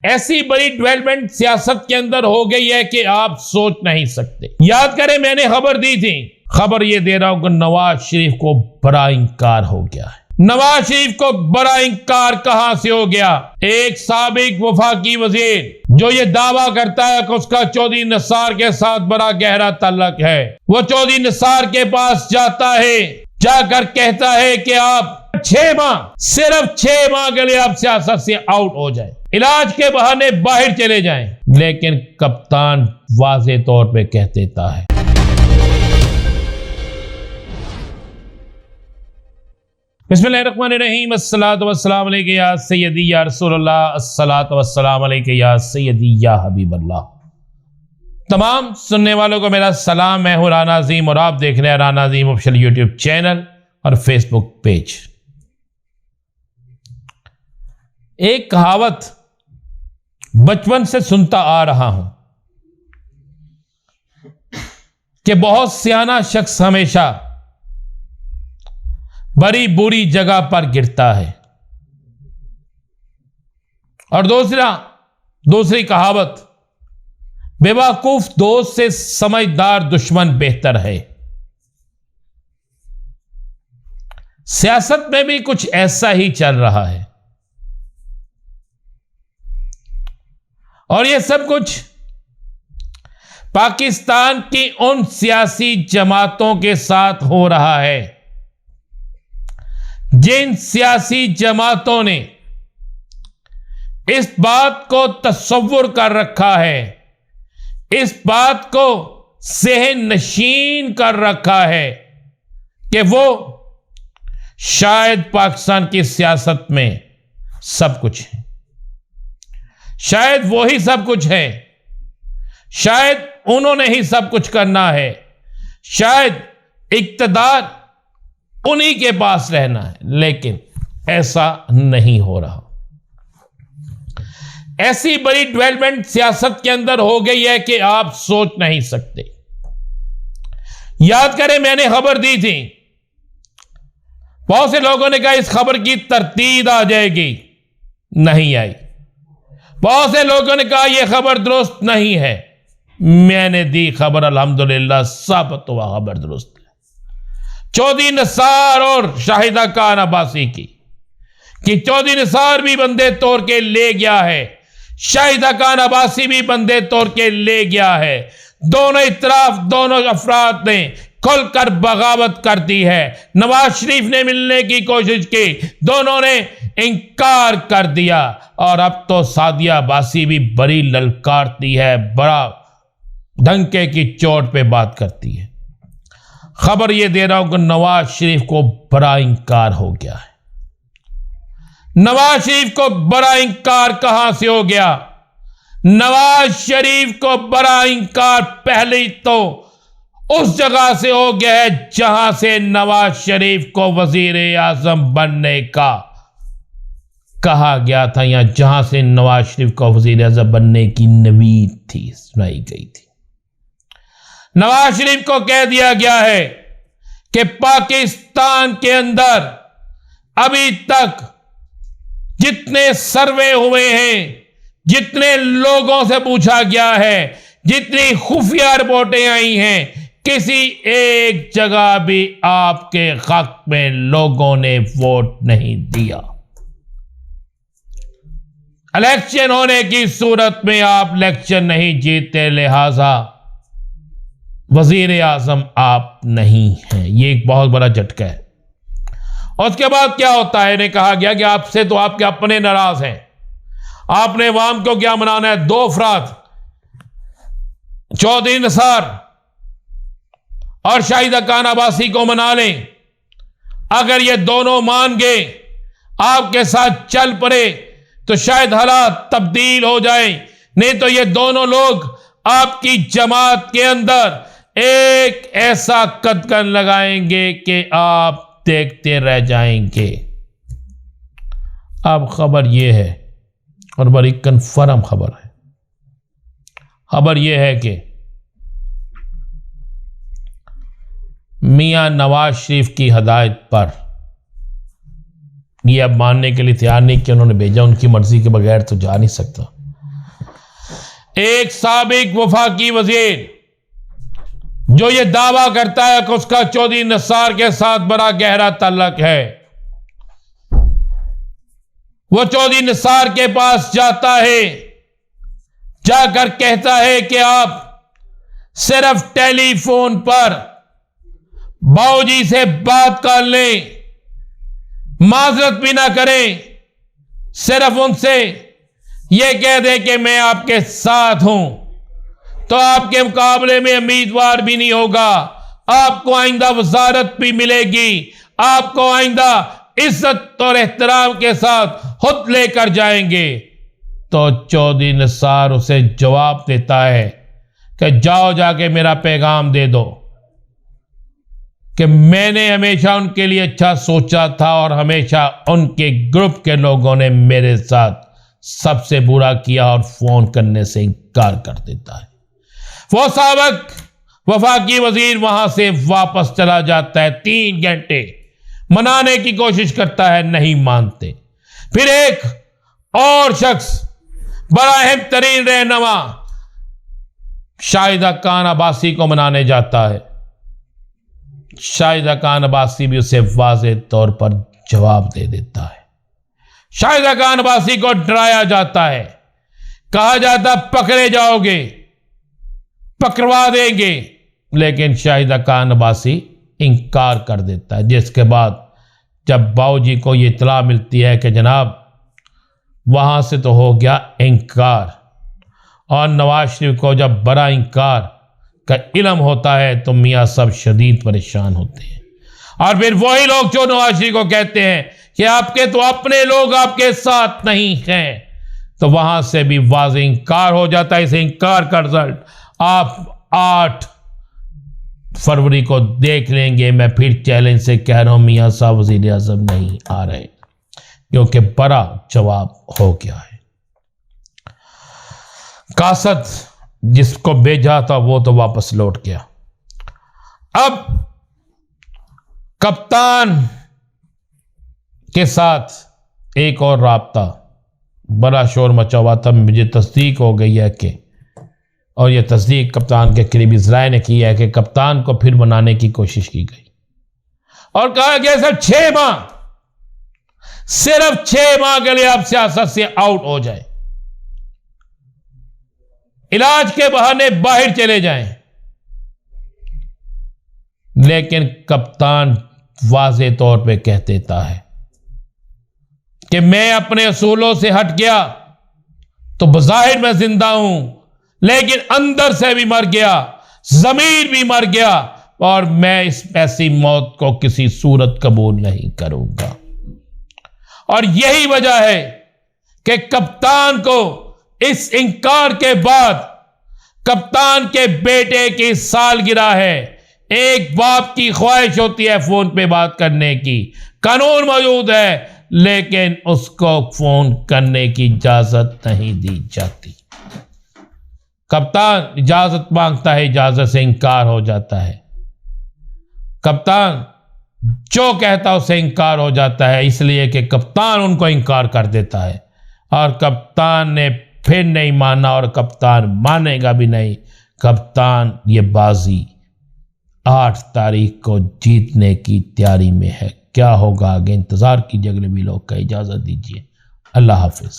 ऐसी बड़ी डेवलपमेंट सियासत के अंदर हो गई है कि आप सोच नहीं सकते। याद करें, मैंने खबर दी थी, खबर ये दे रहा हूं कि नवाज शरीफ को बड़ा इंकार हो गया है। नवाज शरीफ को बड़ा इंकार कहां से हो गया? एक साबिक वफाकी वजीर जो ये दावा करता है कि उसका चौधरी निसार के साथ बड़ा गहरा ताल्लुक है, वो चौधरी निसार के पास जाता है, जाकर कहता है कि आप 6 माह, सिर्फ 6 माह के लिए आप सियासत से आउट हो जाए, इलाज के बहाने बाहर चले जाएं। लेकिन कप्तान वाज़े तौर पे कह देता है, बिस्मिल्लाहिर्रहमानिर्रहीम, अस्सलातु वस्सलामु अलैका या सय्यदी या रसूलल्लाह, अस्सलातु वस्सलामु अलैका या सय्यदी या हबीबल्लाह। तमाम सुनने वालों को मेरा सलाम। मैं हूं राना अजीम और आप देख रहे हैं राना अजीम ऑफिशियल यूट्यूब चैनल और फेसबुक पेज। एक कहावत बचपन से सुनता आ रहा हूं कि बहुत सियाना शख्स हमेशा बड़ी बुरी जगह पर गिरता है। और दूसरी कहावत, बेवकूफ दोस्त से समझदार दुश्मन बेहतर है। सियासत में भी कुछ ऐसा ही चल रहा है और यह सब कुछ पाकिस्तान की उन सियासी जमातों के साथ हो रहा है जिन सियासी जमातों ने इस बात को तस्वुर कर रखा है, इस बात को सेहन नशीन कर रखा है कि वो शायद पाकिस्तान की सियासत में सब कुछ है, शायद वो ही सब कुछ है, शायद उन्होंने ही सब कुछ करना है, शायद इक्तदार उन्हीं के पास रहना है। लेकिन ऐसा नहीं हो रहा। ऐसी बड़ी डेवलपमेंट सियासत के अंदर हो गई है कि आप सोच नहीं सकते। याद करें, मैंने खबर दी थी, बहुत से लोगों ने कहा इस खबर की तरतीब आ जाएगी, नहीं आई। बहुत से लोगों ने कहा यह खबर दुरुस्त नहीं है, मैंने दी खबर, अल्हम्दुलिल्लाह साबित हुआ खबर दुरुस्त है। चौधरी निसार और शाहिदा खान अब्बासी की कि चौधरी निसार भी बंदे तोड़ के ले गया है, शाहिदा खान अब्बासी भी बंदे तोड़ के ले गया है। दोनों इतराफ, दोनों अफराद ने खुलकर बगावत कर दी है। नवाज शरीफ ने मिलने की कोशिश की, दोनों ने इंकार कर दिया और अब तो सादिया अब्बासी भी बड़ी ललकारती है, बड़ा धमके की चोट पे बात करती है। खबर यह दे रहा हूं कि नवाज शरीफ को बड़ा इंकार हो गया है। नवाज शरीफ को बड़ा इंकार कहां से हो गया? नवाज शरीफ को बड़ा इंकार पहले तो उस जगह से हो गया है जहां से नवाज शरीफ को वजीर आजम बनने का कहा गया था, या जहां से नवाज शरीफ को वजीर आजम बनने की नवीद थी, सुनाई गई थी। नवाज शरीफ को कह दिया गया है कि पाकिस्तान के अंदर अभी तक जितने सर्वे हुए हैं, जितने लोगों से पूछा गया है, जितनी खुफिया रिपोर्टें आई हैं, किसी एक जगह भी आपके हक में लोगों ने वोट नहीं दिया। इलेक्शन होने की सूरत में आप इलेक्शन नहीं जीते, लिहाजा वजीर आजम आप नहीं हैं। ये एक बहुत बड़ा झटका है। और उसके बाद क्या होता है, इन्हें कहा गया कि आपसे तो आपके अपने नाराज हैं, आपने अवाम को क्या मनाना है? 2 अफराद, चौधरी निसार और शाहिदा खान अब्बासी को मना लें। अगर ये दोनों मान गए, आपके साथ चल पड़े, तो शायद हालात तब्दील हो जाए। नहीं तो ये दोनों लोग आपकी जमात के अंदर एक ऐसा कदकन लगाएंगे कि आप देखते रह जाएंगे। अब खबर यह है, और बड़ी कन्फर्म खबर है, खबर यह है कि मियां नवाज शरीफ की हदायत पर ये अब मानने के लिए तैयार नहीं कि उन्होंने भेजा, उनकी मर्जी के बगैर तो जा नहीं सकता। एक साबिक वफाकी वजीर जो ये दावा करता है कि उसका चौधरी निसार के साथ बड़ा गहरा ताल्लुक है, वो चौधरी निसार के पास जाता है, जाकर कहता है कि आप सिर्फ टेलीफोन पर बाऊजी से बात कर लें, माजरत भी ना करें, सिर्फ उनसे यह कह दें कि मैं आपके साथ हूं, तो आपके मुकाबले में उम्मीदवार भी नहीं होगा, आपको आइंदा वजारत भी मिलेगी, आपको आइंदा इज्जत और एहतराम के साथ खुद लेकर जाएंगे। तो चौधरी निसार उसे जवाब देता है कि जाओ जाके मेरा पैगाम दे दो कि मैंने हमेशा उनके लिए अच्छा सोचा था और हमेशा उनके ग्रुप के लोगों ने मेरे साथ सबसे बुरा किया और फोन करने से इनकार कर देता है। वो साबिक वफाकी वजीर वहां से वापस चला जाता है, 3 घंटे मनाने की कोशिश करता है, नहीं मानते। फिर एक और शख्स बड़ा अहम तरीन रहनुमा शाहिदा खान अब्बासी को मनाने जाता है। शाहिदा खान अब्बासी भी उसे वाज़ेह तौर पर जवाब दे देता है। शाहिदा खान अब्बासी को डराया जाता है, कहा जाता पकड़े जाओगे, पकड़वा देंगे, लेकिन शाहिदा खान अब्बासी इनकार कर देता है। जिसके बाद जब बाऊजी को ये इत्तला मिलती है कि जनाब वहां से तो हो गया इनकार, और नवाज शरीफ को जब बड़ा इनकार का इल्म होता है तो मियाँ सब शदीद परेशान होते हैं। और फिर वही लोग जो नवाज शरीफ को कहते हैं कि आपके तो अपने लोग आपके साथ नहीं हैं, तो वहां से भी वाज़ेह इनकार हो जाता है। इसे इनकार का रिजल्ट आप 8 फरवरी को देख लेंगे। मैं फिर चैलेंज से कह रहा हूं, मियाँ साहब वज़ीर आज़म नहीं आ रहे, क्योंकि बड़ा जवाब हो गया है। कासद जिसको भेजा था वो तो वापस लौट गया। अब कप्तान के साथ एक और राब्ता, बड़ा शोर मचा हुआ था। मुझे तस्दीक हो गई है कि, और यह तस्दीक कप्तान के करीबी ज़राए ने की है कि कप्तान को फिर बनाने की कोशिश की गई और कहा गया सर 6 माह, सिर्फ 6 माह के लिए आप सियासत से आउट हो जाए, इलाज के बहाने बाहर चले जाएं। लेकिन कप्तान वाज़ेह तौर पे कह देता है कि मैं अपने असूलों से हट गया तो बज़ाहिर मैं जिंदा हूं, लेकिन अंदर से भी मर गया, ज़मीर भी मर गया, और मैं इस ऐसी मौत को किसी सूरत कबूल नहीं करूंगा। और यही वजह है कि कप्तान को इस इनकार के बाद, कप्तान के बेटे की सालगिरह है, एक बाप की ख्वाहिश होती है फोन पे बात करने की, कानून मौजूद है, लेकिन उसको फोन करने की इजाजत नहीं दी जाती। कप्तान इजाजत मांगता है, इजाजत से इनकार हो जाता है। कप्तान जो कहता है उसे इनकार हो जाता है, इसलिए कि कप्तान उनको इनकार कर देता है, और कप्तान ने फिर नहीं माना और कप्तान मानेगा भी नहीं। कप्तान ये बाजी 8 तारीख को जीतने की तैयारी में है। क्या होगा आगे इंतजार कीजिए। अगले वीडियो का इजाजत दीजिए। अल्लाह हाफिज।